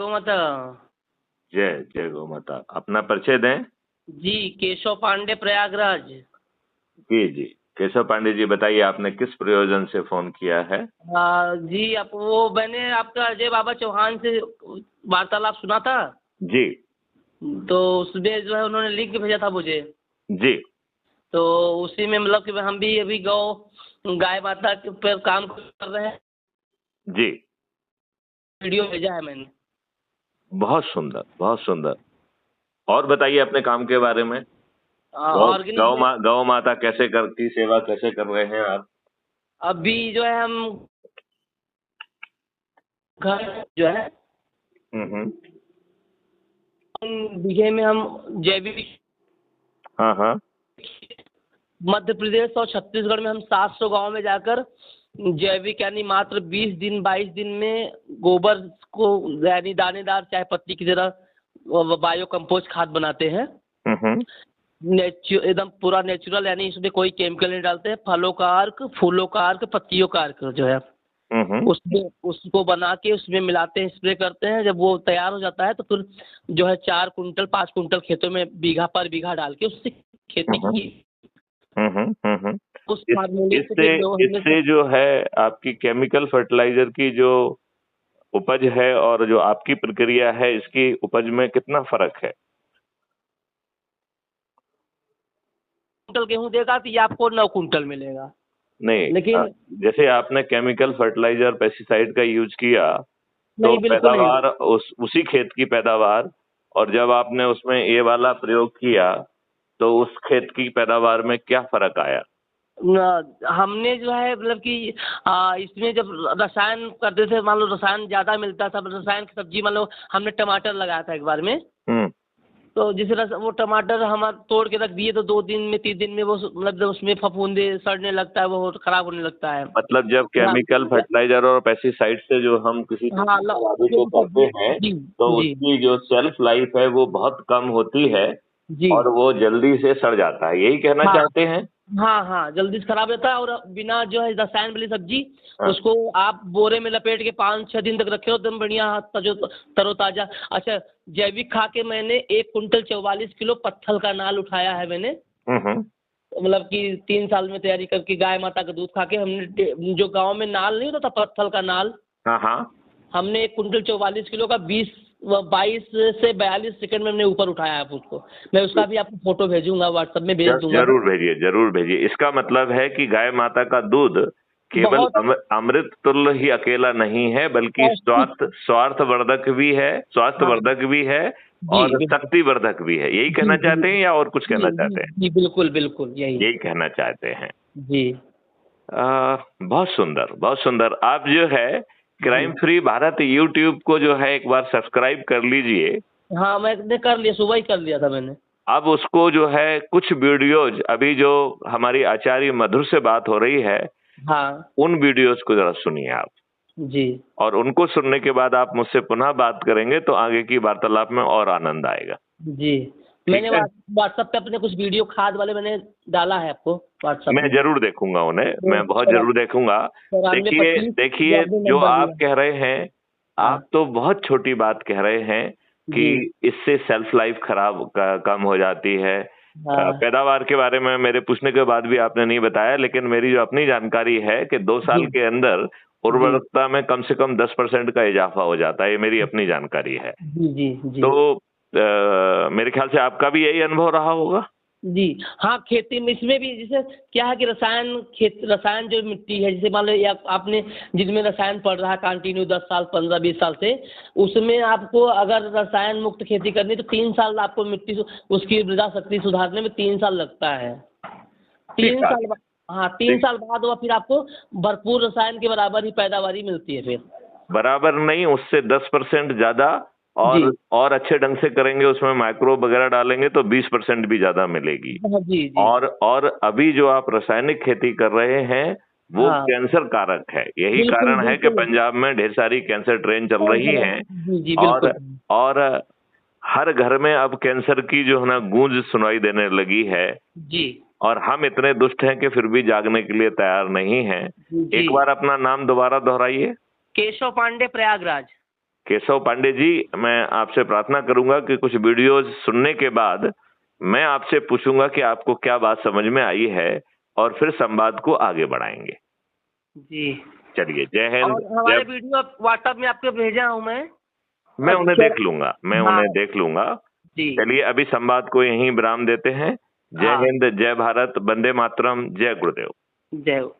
गौ माता। जय जय गौ माता। अपना परिचय दें। जी, केशव पांडे, प्रयागराज। जी जी, केशव पांडे जी, बताइए आपने किस प्रयोजन से फोन किया है? जी, आप वो मैंने आपका अजय बाबा चौहान से वार्तालाप सुना था। जी तो उसमें जो है उन्होंने लिंक भेजा था मुझे। जी। तो उसी में मतलब कि हम भी अभी गाय माता के ऊपर काम कर रहे हैं। जी, वीडियो भेजा है मैंने। बहुत सुंदर बहुत सुंदर। और बताइए अपने काम के बारे में। ऑर्गेनिक में गौ माता कैसे की सेवा कैसे कर रहे हैं आप? अभी जो है हम घर जो है हम्म। बीघे में हम जैविक, हाँ हाँ। मध्य प्रदेश और छत्तीसगढ़ में हम 700 गांव में जाकर जैविक यानी मात्र 20 दिन 22 दिन में गोबर को यानी दानेदार चाय पत्ती की तरह बायो कंपोस्ट खाद बनाते हैं। हम्म। एकदम पूरा नेचुरल, यानी इसमें कोई केमिकल नहीं डालते हैं। फलों का अर्क, फूलों का अर्क, पत्तियों का अर्क जो है उसमें उसको बना के उसमें मिलाते हैं, स्प्रे करते हैं। जब वो तैयार हो जाता है तो फिर जो है 4 कुंटल 5 कुंटल खेतों में बीघा पर बीघा डाल के उससे खेती की। उस फार्मूले से इससे फिर जो हमने इससे जो है आपकी केमिकल फर्टिलाइजर की जो उपज है और जो आपकी प्रक्रिया है, इसकी उपज में कितना फर्क है? कुंटल गेहूं देगा तो ये आपको 9 कुंटल मिलेगा। नहीं, लेकिन जैसे आपने केमिकल फर्टिलाइजर पेस्टिसाइड का यूज किया तो नहीं, बिल्कुल नहीं। पैदावार उसी खेत की पैदावार, और जब आपने उसमें ये वाला प्रयोग किया तो उस खेत की पैदावार में क्या फर्क आया? हमने जो है मतलब कि इसमें जब रसायन करते थे, मान लो रसायन ज़्यादा मिलता था, रसायन की सब्जी, मान लो हमने टमाटर लगाया था एक बार में। तो जिस तरह से वो टमाटर हम तोड़ के रख दिए तो 2 दिन में 3 दिन में वो मतलब उसमें फफूंदे सड़ने लगता है, वो खराब होने लगता है। मतलब जब केमिकल फर्टिलाइजर और पेस्टिसाइड से जो हम किसी हाँ, चीज को आगे को करते हैं जी तो जी उसकी जो शेल्फ लाइफ है वो बहुत कम होती है जी। और वो जल्दी से सड़ जाता है, यही कहना हाँ चाहते हैं? हाँ हाँ, जल्दी से खराब रहता है। और बिना जो है रसायन वाली सब्जी, हाँ। उसको आप बोरे में लपेट के 5-6 दिन तक रखे हो एकदम बढ़िया तरोताजा। अच्छा, जैविक खा के मैंने 1 कुंटल 44 किलो पत्थल का नाल उठाया है मैंने। हम्म। मतलब कि 3 साल में तैयारी करके गाय माता का दूध खा के हमने जो गांव में नाल नहीं होता था पत्थल का नाल, हाँ हाँ। हमने 1 कुंटल 44 किलो का 22 से 42 सेकंड में हमने ऊपर उठाया है उसको। मैं उसका भी आपको फोटो भेजूंगा, व्हाट्सएप में भेज दूंगा। जरूर भेजिए जरूर भेजिए। इसका मतलब है कि गाय माता का दूध केवल बहुत अमृत तुल्य ही अकेला नहीं है, बल्कि पौष्टिक। स्वास्थ्यवर्धक भी है, हाँ स्वास्थ्यवर्धक भी है जी और बिल्कुल। शक्तिवर्धक भी है। यही जी कहना जी चाहते हैं या और कुछ जी कहना जी चाहते हैं? जी, बिल्कुल बिल्कुल यही। यही कहना चाहते हैं। जी बहुत सुंदर बहुत सुंदर। आप जो है क्राइम जी। फ्री भारत यूट्यूब को जो है एक बार सब्सक्राइब कर लीजिए। हाँ, मैंने कर लिया, सुबह ही कर लिया था मैंने। अब उसको जो है कुछ वीडियोज, अभी जो हमारी आचार्य मधुर से बात हो रही है, हाँ उन वीडियोज को जरा सुनिए आप, जी और उनको सुनने के बाद आप मुझसे पुनः बात करेंगे तो आगे की वार्तालाप में और आनंद आएगा। जी। ठीक मैंने है? व्हाट्सएप पे अपने कुछ वीडियो खाद वाले मैंने डाला है आपको व्हाट्सएप मैं में। जरूर देखूंगा उन्हें, तो मैं बहुत जरूर देखूंगा। 94 देखिए 25 जो देखिए, आपने जो नंबर आप दिया। कह रहे हैं, हाँ आप तो बहुत छोटी बात कह रहे हैं कि जी। इससे सेल्फ लाइफ कम हो जाती है। हाँ पैदावार के बारे में मेरे पूछने के बाद भी आपने नहीं बताया, लेकिन मेरी जो अपनी जानकारी है कि 2 साल जी के अंदर जी उर्वरकता में कम से कम 10% का इजाफा हो जाता है। ये मेरी अपनी जानकारी है। जी जी जी तो मेरे ख्याल से आपका भी यही अनुभव रहा होगा। जी। हाँ, खेती में इसमें भी जैसे क्या है कि रसायन जो मिट्टी है, जैसे मान लो या आपने जिसमें रसायन पड़ रहा है कंटिन्यू 10 साल 15-20 साल से, उसमें आपको अगर रसायन मुक्त खेती करनी तो 3 साल आपको मिट्टी उसकी मृदा शक्ति सुधारने में 3 साल लगता है। 3 साल बाद, हाँ 3 साल बाद वो फिर आपको भरपूर रसायन के बराबर ही पैदावारी मिलती है फिर। बराबर नहीं, उससे 10% ज्यादा, जी और अच्छे ढंग से करेंगे, उसमें माइक्रो वगैरह डालेंगे तो 20% भी ज्यादा मिलेगी। हाँ जी जी। और अभी जो आप रासायनिक खेती कर रहे हैं वो हाँ कैंसर कारक है। यही बिल्कुल कारण है कि बिल्कुल। पंजाब में ढेर सारी कैंसर ट्रेन चल रही हैं। जी जी और बिल्कुल। और हर घर में अब कैंसर की जो है ना गूंज सुनाई देने लगी है। जी और हम इतने दुष्ट हैं कि फिर भी जागने के लिए तैयार नहीं हैं। जी। एक बार अपना नाम दोबारा दोहराइए। केशव पांडे, प्रयागराज। केशव पांडे जी, मैं आपसे प्रार्थना करूंगा कि कुछ वीडियोस सुनने के बाद मैं आपसे पूछूंगा कि आपको क्या बात समझ में आई है और फिर संवाद को आगे बढ़ाएंगे। जी। चलिए, जय हिंद। और हमारे वीडियो व्हाट्सएप में आपको भेजा हूँ मैं उन्हें अच्छा। देख लूंगा, मैं हाँ। उन्हें देख लूंगा। जी। चलिए, अभी संवाद को यहीं विराम देते हैं। जय हाँ। हिंद, जय भारत, वंदे मातरम, जय गुरुदेव। जय हो।